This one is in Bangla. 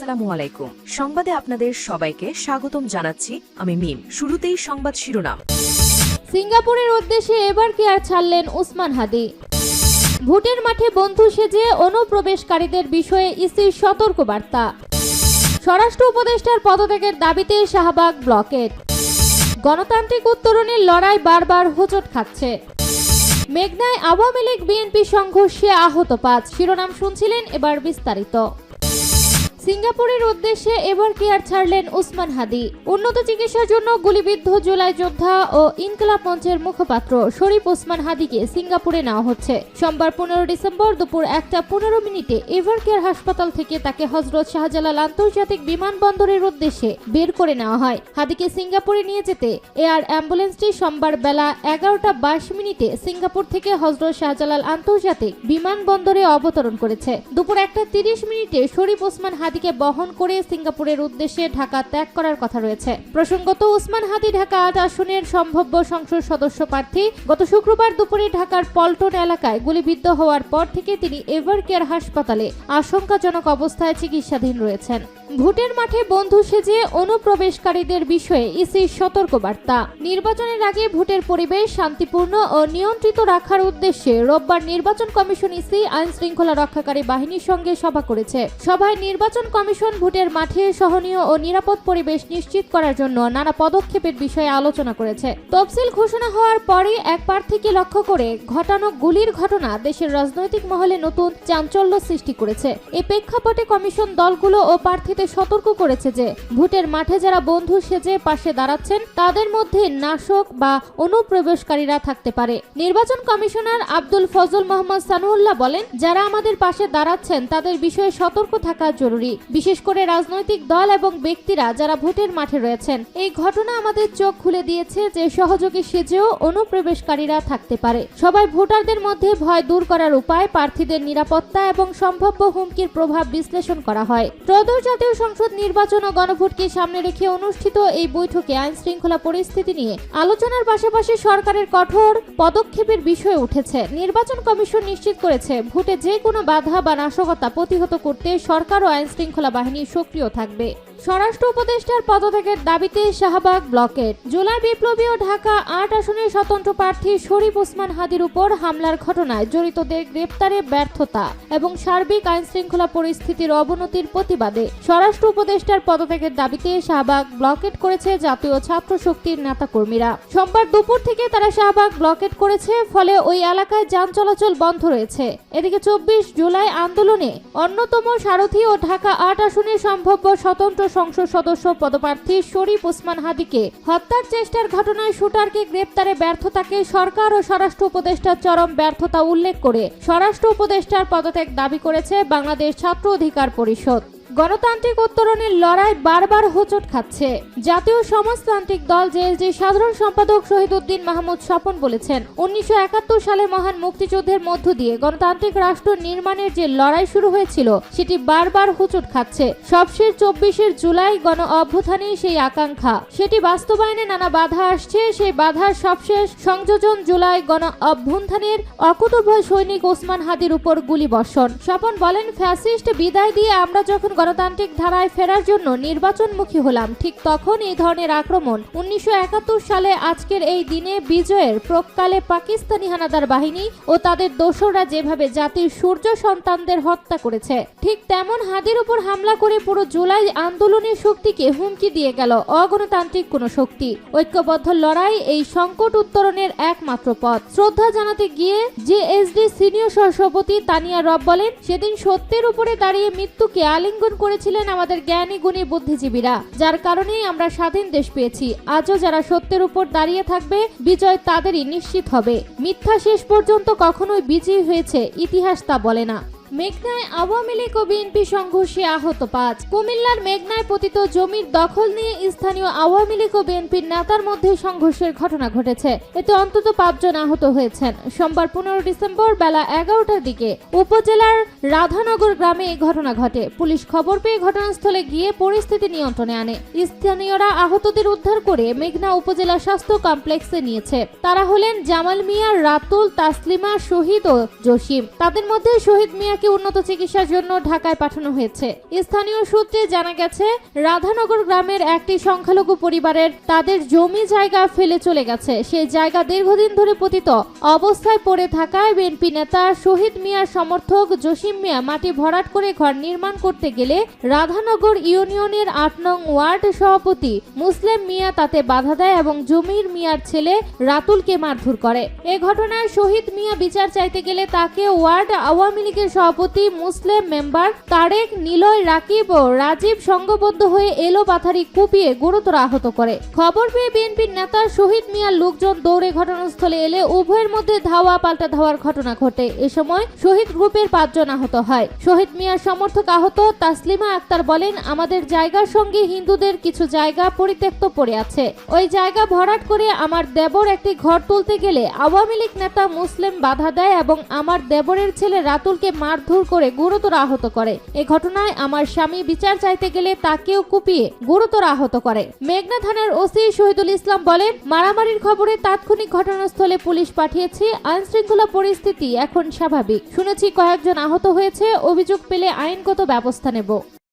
আসসালামু আলাইকুম। সংবাদে আপনাদের সবাইকে স্বাগতম জানাচ্ছি আমি মিম। শুরুতেই সংবাদ শিরোনাম। সিঙ্গাপুরের উদ্দেশ্যে এবার কেয়ার ছাড়লেন ওসমান হাদি। ভোটের মাঠে বন্ধু সেজে অনুপ্রবেশকারীদের বিষয়ে ইসির সতর্ক বার্তা। স্বরাষ্ট্র উপদেষ্টার পদত্যাগের দাবিতে শাহবাগ ব্লকেড। গণতান্ত্রিক উত্তরণের লড়াই বারবার হোঁচট খাচ্ছে। মেঘনায় আওয়ামী লীগ বিএনপি সংঘর্ষে আহত 5। শিরোনাম শুনছিলেন, এবার বিস্তারিত। সিঙ্গাপুরের উদ্দেশ্যে এবার কেয়ার ছাড়লেন ওসমান হাদি। উন্নত চিকিৎসার জন্য গুলিবিদ্ধ জুলাই যোদ্ধা ও ইনকিলাব মঞ্চের মুখপাত্র শরীফ ওসমান হাদিকে সিঙ্গাপুরে নেওয়া হচ্ছে। সোমবার 15 ডিসেম্বর দুপুর 1:15 এভার কেয়ার হাসপাতাল থেকে তাকে হযরত শাহজালাল আন্তর্জাতিক বিমানবন্দরের উদ্দেশ্যে বের করে নেওয়া হয়। হাদিকে সিঙ্গাপুরে নিয়ে যেতে এয়ার অ্যাম্বুলেন্সটি সোমবার বেলা 11:22 সিঙ্গাপুর থেকে হযরত শাহজালাল আন্তর্জাতিক বিমানবন্দরে অবতরণ করেছে। দুপুর 1:30 শরীফ ওসমান হাদিকে বহন করে সিঙ্গাপুরের উদ্দেশ্যে ঢাকা ত্যাগ করার কথা রয়েছে। প্রসঙ্গত, ওসমান হাদি ঢাকা 8 আসনের সম্ভাব্য সংসদ সদস্য প্রার্থী। গত শুক্রবার দুপুরে ঢাকার পল্টন এলাকায় গুলিবিদ্ধ হওয়ার পর থেকে তিনি এভার কেয়ার হাসপাতালে আশঙ্কাজনক অবস্থায় চিকিৎসাধীন রয়েছেন। ভোটের মাঠে বন্ধু সেজে অনুপ্রবেশকারীদের বিষয়ে ইসির সতর্ক বার্তা। নির্বাচনের আগে ভোটের পরিবেশ শান্তিপূর্ণ ও নিয়ন্ত্রিত রাখার উদ্দেশ্যে রোববার নির্বাচন কমিশন ইসি আইন শৃঙ্খলা রক্ষাকারী বাহিনীর সঙ্গে সভা করেছে। সভায় নির্বাচন কমিশন ভোটের মাঠে সহনীয় ও নিরাপদ পরিবেশ নিশ্চিত করার জন্য নানা পদক্ষেপের বিষয়ে আলোচনা করেছে। তফসিল ঘোষণা হওয়ার পরে এক প্রার্থীকে লক্ষ্য করে ঘটানো গুলির ঘটনা দেশের রাজনৈতিক মহলে নতুন চাঞ্চল্য সৃষ্টি করেছে। এই প্রেক্ষাপটে কমিশন দলগুলো ও প্রার্থীদের সতর্ক করেছে যে ভোটের মাঠে যারা বন্ধু সেজে পাশে দাঁড়াচ্ছেন তাদের মধ্যে নাশক বা অনুপ্রবেশকারীরা থাকতে পারে। নির্বাচন কমিশনার আব্দুল ফজল মোহাম্মদ সানুউল্লাহ বলেন, যারা আমাদের পাশে দাঁড়াচ্ছেন তাদের বিষয়ে সতর্ক থাকা জরুরি, বিশেষ করে রাজনৈতিক দল এবং ব্যক্তিরা যারা ভোটের মাঠে রয়েছেন। এই ঘটনা আমাদের চোখ খুলে দিয়েছে যে সহযোগী সেজেও অনুপ্রবেশকারীরা থাকতে পারে। সবাই ভোটারদের মধ্যে ভয় দূর করার উপায়, প্রার্থীদের নিরাপত্তা এবং সম্ভাব্য হুমকির প্রভাব বিশ্লেষণ করা হয়। ত্রয়োদশ জাতীয় সংসদ নির্বাচন ও গণভোটকে সামনে রেখে অনুষ্ঠিত এই বৈঠকে আইন শৃঙ্খলা পরিস্থিতি নিয়ে আলোচনার পাশাপাশি সরকারের কঠোর পদক্ষেপের বিষয় উঠেছে। নির্বাচন কমিশন নিশ্চিত করেছে ভোটে যে কোনো বাধা বা নাশকতা প্রতিহত করতে সরকার ও আইন শৃঙ্খলা বাহিনী সক্রিয় থাকবে। স্বরাষ্ট্র উপদেষ্টার পদত্যাগের দাবিতে শাহবাগ ব্লকেড। জুলাই বিপ্লবী ও ঢাকা 8 আসনের স্বতন্ত্র প্রার্থী শরীফ ওসমান হাদির উপর হামলার ঘটনায় জড়িতদের গ্রেপ্তারে ব্যর্থতা এবং সার্বিক আইন শৃঙ্খলা পরিস্থিতির অবনতির প্রতিবাদে স্বরাষ্ট্র উপদেষ্টার পদত্যাগের দাবিতে শাহবাগ ব্লকেড করেছে জাতীয় ছাত্র শক্তির নেতাকর্মীরা। সোমবার দুপুর থেকে তারা শাহবাগ ব্লকেড করেছে, ফলে ওই এলাকায় যান চলাচল বন্ধ রয়েছে। এদিকে 24 জুলাই আন্দোলনে অন্যতম সারথী ও ঢাকা 8 আসনের সম্ভাব্য স্বতন্ত্র সংসদ সদস্য পদপ্রার্থী শরীফ ওসমান হাদিকে হত্যার চেষ্টার ঘটনায় শুটারকে গ্রেপ্তারে ব্যর্থতাকে সরকার ও স্বরাষ্ট্র উপদেষ্টার চরম ব্যর্থতা উল্লেখ করে স্বরাষ্ট্র উপদেষ্টার পদত্যাগ দাবি করেছে বাংলাদেশ ছাত্র অধিকার পরিষদ। গণতান্ত্রিক উত্তরণের লড়াই বারবার হোঁচট খাচ্ছে। জাতীয় সমাজতান্ত্রিক দল জেএসডি সাধারণ সম্পাদক শহীদ উদ্দিন মাহমুদ স্বপন বলেছেন, 1971 সালে মহান মুক্তিযুদ্ধের মধ্য দিয়ে গণতান্ত্রিক রাষ্ট্র নির্মাণের যে লড়াই শুরু হয়েছিল সেটি বারবার হোঁচট খাচ্ছে। সবশেষ 24 জুলাই গণ অভ্যুত্থানে সেই আকাঙ্ক্ষা, সেটি বাস্তবায়নে নানা বাধা আসছে। সেই বাধার সবশেষ সংযোজন জুলাই গণ অভ্যুত্থানের অকুতোভয় সৈনিক ওসমান হাদির উপর গুলি বর্ষণ। স্বপন বলেন, ফ্যাসিস্ট বিদায় দিয়ে আমরা যখন গণতান্ত্রিক ধারায় ফেরার জন্য নির্বাচনমুখী হলাম, ঠিক তখন এই ধরনের আক্রমণ। 1971 সালে আজকের এই দিনে বিজয়ের প্রাক্কালে পাকিস্তানি হানাদার বাহিনী ও তাদের দোসররা যেভাবে জাতির সূর্য সন্তানদের হত্যা করেছে, ঠিক তেমন হাদির উপর হামলা করে পুরো জুলাই আন্দোলনের শক্তিকে হুমকি দিয়ে গেল অগণতান্ত্রিক কোন শক্তি। ঐক্যবদ্ধ লড়াই এই সংকট উত্তরণের একমাত্র পথ। শ্রদ্ধা জানাতে গিয়ে জেএসডি সিনিয়র সহসভাপতি তানিয়া রব বলেন, সেদিন সত্যের উপরে দাঁড়িয়ে মৃত্যুকে আলিঙ্গন করেছিলেন আমাদের জ্ঞানী গুণী বুদ্ধিজীবীরা, যার কারণেই আমরা স্বাধীন দেশ পেয়েছি। আজও যারা সত্যের উপর দাঁড়িয়ে থাকবে, বিজয় তাদেরই নিশ্চিত হবে। মিথ্যা শেষ পর্যন্ত কখনোই বিজয়ী হয়েছে ইতিহাস তা বলে না। মেঘনায় আওয়ামী লীগ ও বিএনপি সংঘর্ষে আহত 5। কুমিল্লার মেঘনায় পতিত জমির দখল নিয়ে স্থানীয় আওয়ামী লীগ ও বিএনপির নেতার মধ্যে সংঘর্ষের ঘটনা ঘটেছে। এতে অন্তত 5 জন আহত হয়েছেন। সোমবার 15 ডিসেম্বর বেলা 11টার দিকে উপজেলার রাধানগর গ্রামে এই ঘটনা ঘটে। পুলিশ খবর পেয়ে ঘটনাস্থলে গিয়ে পরিস্থিতি নিয়ন্ত্রণে আনে। স্থানীয়রা আহতদের উদ্ধার করে মেঘনা উপজেলা স্বাস্থ্য কমপ্লেক্সে নিয়েছে। তারা হলেন জামাল মিয়া, রাতুল, তাসলিমা, শহীদ ও জসিম। তাদের মধ্যে শহীদ মিয়া মিয়াকে উন্নত চিকিৎসার জন্য ঢাকায় পাঠানো হয়েছে। স্থানীয় সূত্রে জানা গেছে, রাধানগর গ্রামের একটি সংখ্যালঘু পরিবারের তাদের জমি জায়গা ফেলে চলে গেছে। সেই জায়গা দীর্ঘদিন ধরে পতিত অবস্থায় পড়ে থাকায় বিএনপি নেতা শহীদ মিয়ার সমর্থক জসিম মিয়া মাটি ভরাট করে ঘর নির্মাণ করতে গেলে রাধানগর ইউনিয়নের ৮ নং ওয়ার্ড সভাপতি মুসলিম মিয়া তাতে বাধা দেয় এবং জমির মিয়ার ছেলে রাতুলকে মারধর করে। এ ঘটনায় শহীদ মিয়া বিচার চাইতে গেলে তাকে ওয়ার্ড আওয়ামী লীগের সভাপতি মুসলিম মেম্বার তারেক, নিলয়, রাকিব ও রাজীব সংঘবদ্ধ হয়ে এলো পাথারি কুপিয়ে গুরুতর আহত করে। খবর পেয়ে বিএনপির নেতা শহীদ মিয়ার লোকজন দৌড়ে ঘটনাস্থলে এলে উভয়ের মধ্যে ধাওয়া পাল্টা ধাওয়ার ঘটনা ঘটে। এ সময় শহীদ গ্রুপের 5 জন আহত হয়। শহীদ মিয়ার সমর্থক আহত তাসলিমা আক্তার বলেন, আমাদের জায়গার সঙ্গে হিন্দুদের কিছু জায়গা পরিত্যক্ত পড়ে আছে। ওই জায়গা ভরাট করে আমার দেবর একটি ঘর তুলতে গেলে আওয়ামী লীগ নেতা মুসলিম বাধা দেয় এবং আমার দেবরের ছেলে রাতুলকে মারধর করে গুরুতর আহত করে। এ ঘটনায় আমার স্বামী বিচার চাইতে গেলে তাকেও কুপিয়ে গুরুতর আহত করে। মেঘনা থানার ওসি শহীদুল ইসলাম বলেন, মারামারির খবরে তাৎক্ষণিক ঘটনাস্থলে পুলিশ পাঠিয়েছি। আইনশৃঙ্খলা পরিস্থিতি এখন স্বাভাবিক। শুনেছি কয়েকজন আহত হয়েছে। অভিযোগ পেলে আইনগত ব্যবস্থা নেব।